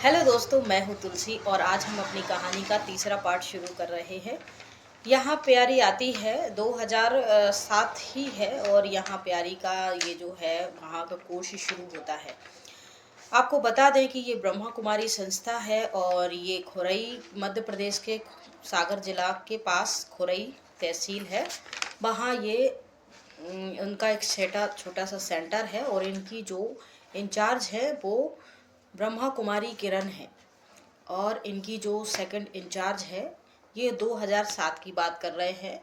Hello दोस्तों, मैं हूँ तुलसी और आज हम अपनी कहानी का तीसरा पार्ट शुरू कर रहे हैं। यहाँ प्यारी आती है 2007 ही है और यहाँ प्यारी का ये जो है वहाँ का कोर्स शुरू होता है। आपको बता दें कि ये ब्रह्मा कुमारी संस्था है और ये खुरई मध्य प्रदेश के सागर जिला के पास खुरई तहसील है। वहाँ ये उनका एक छोटा सा सेंटर है और इनकी जो इंचार्ज है वो ब्रह्मा कुमारी किरण है और इनकी जो सेकंड इंचार्ज है ये 2007 की बात कर रहे हैं।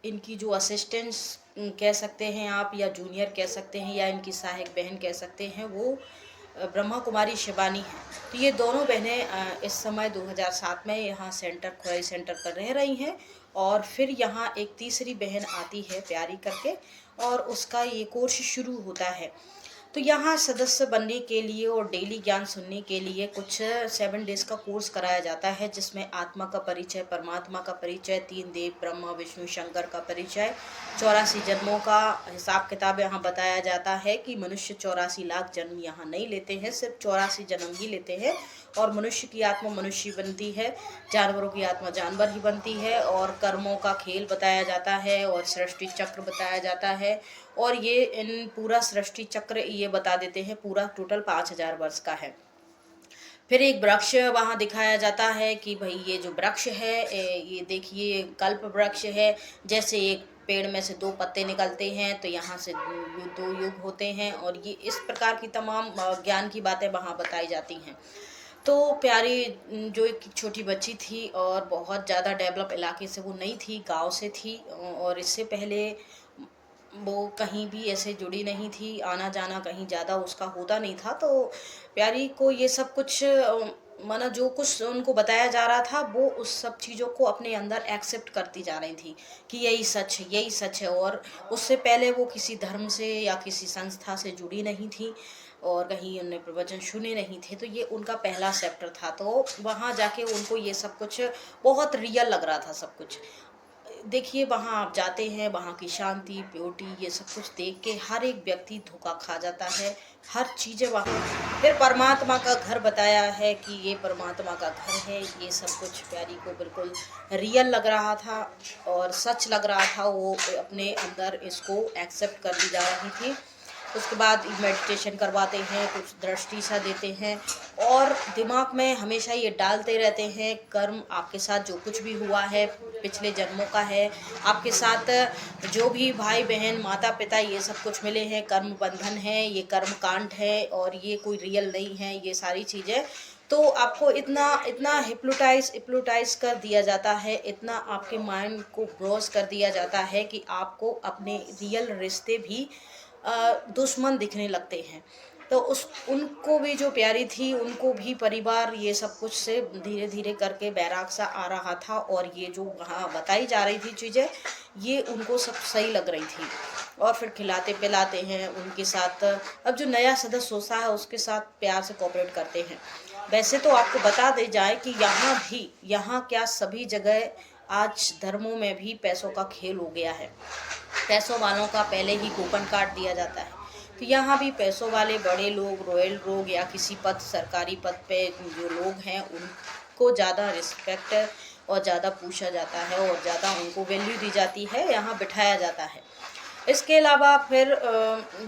इनकी जो असिस्टेंट्स कह सकते हैं आप, या जूनियर कह सकते हैं, या इनकी सहायक बहन कह सकते हैं, वो ब्रह्मा कुमारी शिवानी है। तो ये दोनों बहनें इस समय 2007 में यहाँ खुराई सेंटर पर रह रही हैं। और फिर यहाँ एक तीसरी बहन आती है प्यारी करके और उसका ये कोर्स शुरू होता है। तो यहाँ सदस्य बनने के लिए और डेली ज्ञान सुनने के लिए कुछ 7 डेज का कोर्स कराया जाता है, जिसमें आत्मा का परिचय, परमात्मा का परिचय, 3 देव ब्रह्मा विष्णु शंकर का परिचय, 84 जन्मों का हिसाब किताब यहाँ बताया जाता है कि मनुष्य 84 लाख जन्म यहाँ नहीं लेते हैं, सिर्फ 84 जन्म ही लेते हैं। और मनुष्य की आत्मा मनुष्य बनती है, जानवरों की आत्मा जानवर ही बनती है। और कर्मों का खेल बताया जाता है और सृष्टि चक्र बताया जाता है। और ये इन पूरा सृष्टि चक्र ये बता देते हैं, पूरा टोटल 5000 वर्ष का है। फिर एक वृक्ष वहाँ दिखाया जाता है कि भाई ये जो वृक्ष है ये देखिए कल्प वृक्ष है। जैसे एक पेड़ में से 2 पत्ते निकलते हैं तो यहाँ से 2 युग होते हैं, और ये इस प्रकार की तमाम ज्ञान की बातें वहाँ बताई जाती हैं। तो प्यारी जो एक छोटी बच्ची थी और बहुत ज़्यादा डेवलप इलाके से वो नहीं थी, गांव से थी और इससे पहले वो कहीं भी ऐसे जुड़ी नहीं थी, आना जाना कहीं ज़्यादा उसका होता नहीं था। तो प्यारी को ये सब कुछ माना जो कुछ उनको बताया जा रहा था वो उस सब चीज़ों को अपने अंदर एक्सेप्ट करती जा रही थी कि यही सच है, यही सच है। और उससे पहले वो किसी धर्म से या किसी संस्था से जुड़ी नहीं थी और कहीं उन्हें प्रवचन सुने नहीं थे। तो ये उनका पहला चैप्टर था। तो वहाँ जाके उनको ये सब कुछ बहुत रियल लग रहा था सब कुछ। देखिए वहाँ आप जाते हैं, वहाँ की शांति, प्योरिटी, ये सब कुछ देख के हर एक व्यक्ति धोखा खा जाता है, हर चीज़ें वहाँ। फिर परमात्मा का घर बताया है कि ये परमात्मा का घर है। ये सब कुछ प्यारी को बिल्कुल रियल लग रहा था और सच लग रहा था। वो अपने अंदर इसको एक्सेप्ट कर ली जा रही थी। उसके बाद मेडिटेशन करवाते हैं, कुछ दृष्टि सा देते हैं और दिमाग में हमेशा ये डालते रहते हैं कर्म आपके साथ जो कुछ भी हुआ है पिछले जन्मों का है, आपके साथ जो भी भाई बहन माता पिता ये सब कुछ मिले हैं, कर्म बंधन है, ये कर्म कांड है और ये कोई रियल नहीं है ये सारी चीज़ें। तो आपको इतना इतना हिप्नोटाइज कर दिया जाता है, इतना आपके माइंड को ब्रोज कर दिया जाता है कि आपको अपने रियल रिश्ते भी दुश्मन दिखने लगते हैं। तो उस उनको भी जो प्यारी थी उनको भी परिवार ये सब कुछ से धीरे धीरे करके बैराग सा आ रहा था और ये जो वहाँ बताई जा रही थी चीज़ें ये उनको सब सही लग रही थी। और फिर खिलाते पिलाते हैं उनके साथ। अब जो नया सदस्य होता है उसके साथ प्यार से कोऑपरेट करते हैं। वैसे तो आपको बता दे जाए कि यहाँ क्या सभी जगह आज धर्मों में भी पैसों का खेल हो गया है। पैसों वालों का पहले ही कूपन काट दिया जाता है। तो यहाँ भी पैसों वाले बड़े लोग, रॉयल लोग या किसी पद, सरकारी पद पे जो लोग हैं उनको ज़्यादा रिस्पेक्ट और ज़्यादा पूछा जाता है और ज़्यादा उनको वैल्यू दी जाती है, यहाँ बिठाया जाता है। इसके अलावा फिर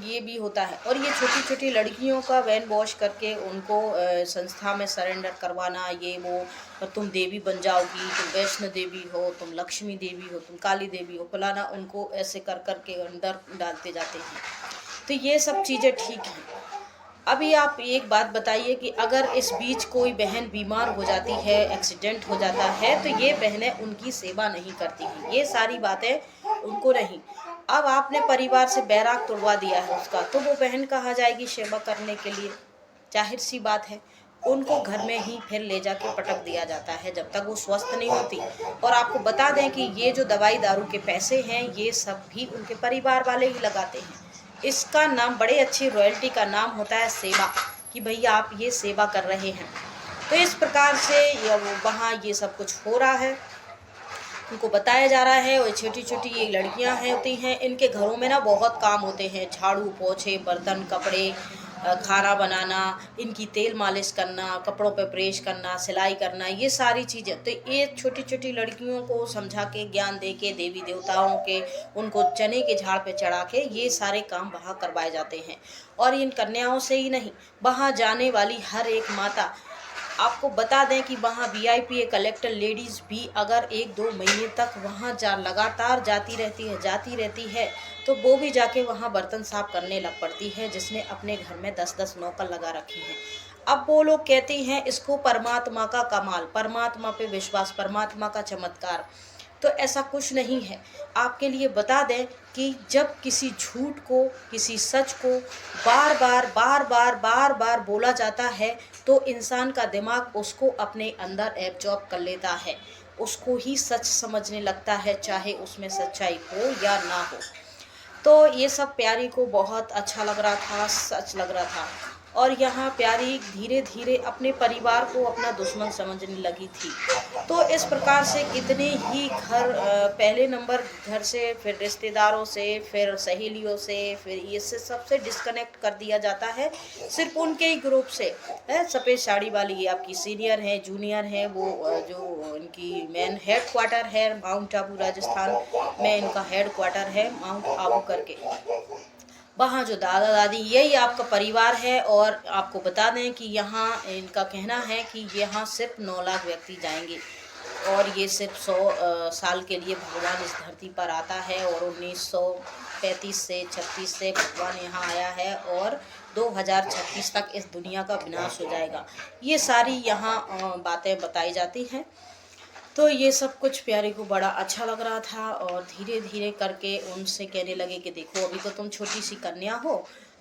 ये भी होता है। और ये छोटी छोटी लड़कियों का वैन वॉश करके उनको संस्था में सरेंडर करवाना, ये वो, और तुम देवी बन जाओगी, तुम वैष्णो देवी हो, तुम लक्ष्मी देवी हो, तुम काली देवी हो, फलाना, उनको ऐसे कर कर के अंदर डालते जाते हैं। तो ये सब चीज़ें ठीक हैं। अभी आप एक बात बताइए कि अगर इस बीच कोई बहन बीमार हो जाती है, एक्सीडेंट हो जाता है, तो ये बहनें उनकी सेवा नहीं करती हैं, ये सारी बातें उनको नहीं। अब आपने परिवार से बैराग तोड़वा दिया है उसका, तो वो बहन कहाँ जाएगी सेवा करने के लिए? जाहिर सी बात है उनको घर में ही फिर ले जाके पटक दिया जाता है जब तक वो स्वस्थ नहीं होती। और आपको बता दें कि ये जो दवाई दारू के पैसे हैं ये सब भी उनके परिवार वाले ही लगाते हैं। इसका नाम बड़े अच्छी रॉयल्टी का नाम होता है सेवा, कि भैया आप ये सेवा कर रहे हैं। तो इस प्रकार से वहाँ ये सब कुछ हो रहा है, उनको बताया जा रहा है। और छोटी छोटी ये लड़कियां हैं होती हैं, इनके घरों में ना बहुत काम होते हैं, झाड़ू पोछे, बर्तन, कपड़े, खाना बनाना, इनकी तेल मालिश करना, कपड़ों पे प्रेस करना, सिलाई करना, ये सारी चीज़ें। तो ये छोटी-छोटी लड़कियों को समझा के, ज्ञान दे के, देवी देवताओं के, उनको चने के झाड़ पे चढ़ा के ये सारे काम वहाँ करवाए जाते हैं। और इन कन्याओं से ही नहीं, वहाँ जाने वाली हर एक माता, आपको बता दें कि वहाँ वीआईपी कलेक्टर लेडीज़ भी अगर 1-2 महीने तक वहाँ लगातार जाती रहती है, तो वो भी जाके वहाँ बर्तन साफ करने लग पड़ती है, जिसने अपने घर में 10-10 नौकर लगा रखे हैं। अब वो लोग कहते हैं इसको परमात्मा का कमाल, परमात्मा पे विश्वास, परमात्मा का चमत्कार। तो ऐसा कुछ नहीं है। आपके लिए बता दें कि जब किसी झूठ को, किसी सच को बार-बार बोला जाता है, तो इंसान का दिमाग उसको अपने अंदर एब्ज़ॉर्ब कर लेता है। उसको ही सच समझने लगता है, चाहे उसमें सच्चाई हो या ना हो। तो ये सब प्यारी को बहुत अच्छा लग रहा था, सच लग रहा था। और यहाँ प्यारी धीरे-धीरे अपने परिवार को अपना दुश्मन समझने लगी थी। तो इस प्रकार से कितने ही घर, पहले नंबर घर से, फिर रिश्तेदारों से, फिर सहेलियों से, फिर ये से सबसे डिस्कनेक्ट कर दिया जाता है, सिर्फ़ उनके ही ग्रुप से। सफ़ेद साड़ी वाली ये आपकी सीनियर हैं, जूनियर हैं, वो जो इनकी मेन हेड क्वार्टर है माउंट आबू राजस्थान में, इनका हेड क्वार्टर है माउंट आबू करके। वहाँ जो दादा-दादी, यही आपका परिवार है। और आपको बता दें कि यहाँ इनका कहना है कि यहाँ सिर्फ़ 9 लाख व्यक्ति जाएँगे, और ये सिर्फ़ 100 साल के लिए भगवान इस धरती पर आता है, और 1935 से 36 से भगवान यहाँ आया है, और 2036 तक इस दुनिया का विनाश हो जाएगा। ये सारी यहाँ बातें बताई जाती हैं। तो ये सब कुछ प्यारी को बड़ा अच्छा लग रहा था, और धीरे-धीरे करके उनसे कहने लगे कि देखो, अभी तो तुम छोटी-सी कन्या हो,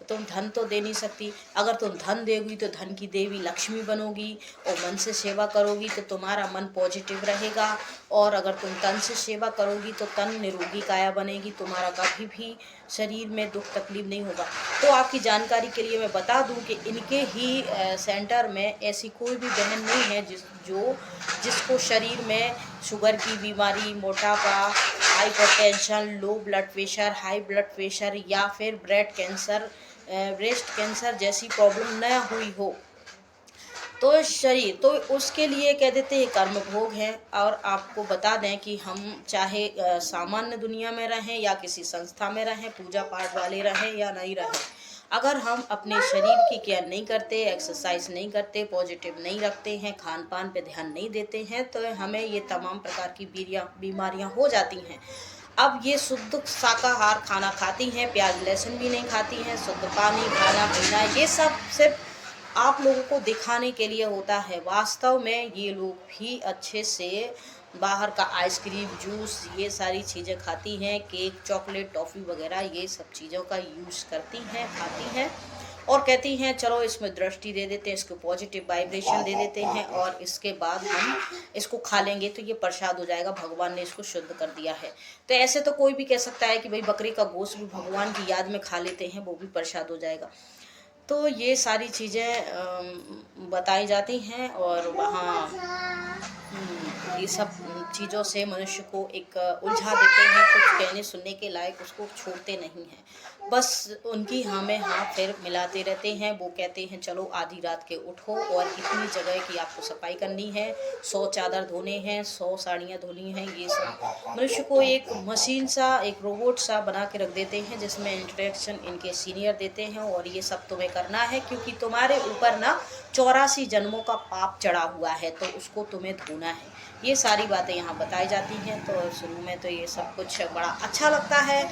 तुम धन तो दे नहीं सकती। अगर तुम धन दोगी तो धन की देवी लक्ष्मी बनोगी, और मन से सेवा करोगी तो तुम्हारा मन पॉजिटिव रहेगा, और अगर तुम तन से सेवा करोगी तो तन निरोगी काया बनेगी, तुम्हारा कभी भी शरीर में दुख तकलीफ नहीं होगा। तो आपकी जानकारी के लिए मैं बता दूं कि इनके ही सेंटर में ऐसी कोई भी बहन नहीं है जिसको शरीर में शुगर की बीमारी, मोटापा, hypertension, low blood pressure, high blood pressure, या फिर ब्रेस्ट कैंसर जैसी प्रॉब्लम न हुई हो। तो शरीर तो उसके लिए कह देते हैं कर्म भोग है। और आपको बता दें कि हम चाहे सामान्य दुनिया में रहें या किसी संस्था में रहें, पूजा पाठ वाले रहें या नहीं रहें, अगर हम अपने शरीर की केयर नहीं करते, एक्सरसाइज नहीं करते, पॉजिटिव नहीं रखते हैं, खान पान पे ध्यान नहीं देते हैं, तो हमें ये तमाम प्रकार की बीमारियां हो जाती हैं। अब ये शुद्ध शाकाहार खाना खाती हैं, प्याज लहसुन भी नहीं खाती हैं, शुद्ध पानी, खाना पीना, ये सब सिर्फ आप लोगों को दिखाने के लिए होता है। वास्तव में ये लोग भी अच्छे से बाहर का आइसक्रीम, जूस, ये सारी चीज़ें खाती हैं, केक, चॉकलेट, टॉफ़ी वगैरह ये सब चीज़ों का यूज़ करती हैं, खाती हैं, और कहती हैं चलो इसमें दृष्टि दे देते हैं, इसको पॉजिटिव वाइब्रेशन दे देते हैं, और इसके बाद हम इसको खा लेंगे तो ये प्रसाद हो जाएगा, भगवान ने इसको शुद्ध कर दिया है। तो ऐसे तो कोई भी कह सकता है कि भाई बकरी का गोश्त भी भगवान की याद में खा लेते हैं, वो भी प्रसाद हो जाएगा। तो ये सारी चीज़ें बताई जाती हैं, और वहाँ ये सब चीज़ों से मनुष्य को एक उलझा देते हैं, कुछ कहने सुनने के लायक उसको छोड़ते नहीं हैं। बस उनकी हाँ में हाँ फिर मिलाते रहते हैं। वो कहते हैं चलो आधी रात के उठो, और इतनी जगह की आपको सफाई करनी है, 100 चादर धोने हैं, 100 साड़ियाँ धोनी हैं। ये सब मनुष्य को एक मशीन सा, एक रोबोट सा बना के रख देते हैं, जिसमें इंस्ट्रक्शन इनके सीनियर देते हैं, और ये सब तुम्हें करना है, क्योंकि तुम्हारे ऊपर ना 84 जन्मों का पाप चढ़ा हुआ है, तो उसको तुम्हें धोना है। ये सारी बातें यहाँ बताई जाती हैं। तो शुरू में तो ये सब कुछ बड़ा अच्छा लगता है।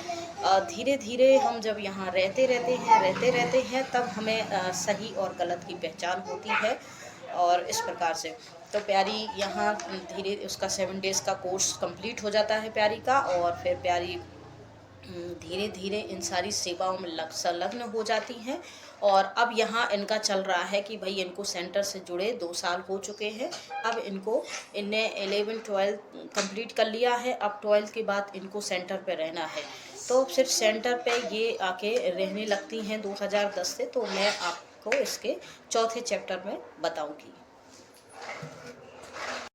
धीरे धीरे हम जब यहाँ रहते हैं तब हमें सही और गलत की पहचान होती है, और इस प्रकार से। तो प्यारी यहाँ धीरे उसका 7 डेज़ का कोर्स कंप्लीट हो जाता है प्यारी का, और फिर प्यारी धीरे धीरे इन सारी सेवाओं में संलग्न हो जाती हैं। और अब यहाँ इनका चल रहा है कि भाई इनको सेंटर से जुड़े 2 साल हो चुके हैं। अब इनने 11-12 कंप्लीट कर लिया है। अब 12th के बाद इनको सेंटर पे रहना है। तो सिर्फ सेंटर पे ये आके रहने लगती हैं 2010 से। तो मैं आपको इसके चौथे चैप्टर में बताऊँगी।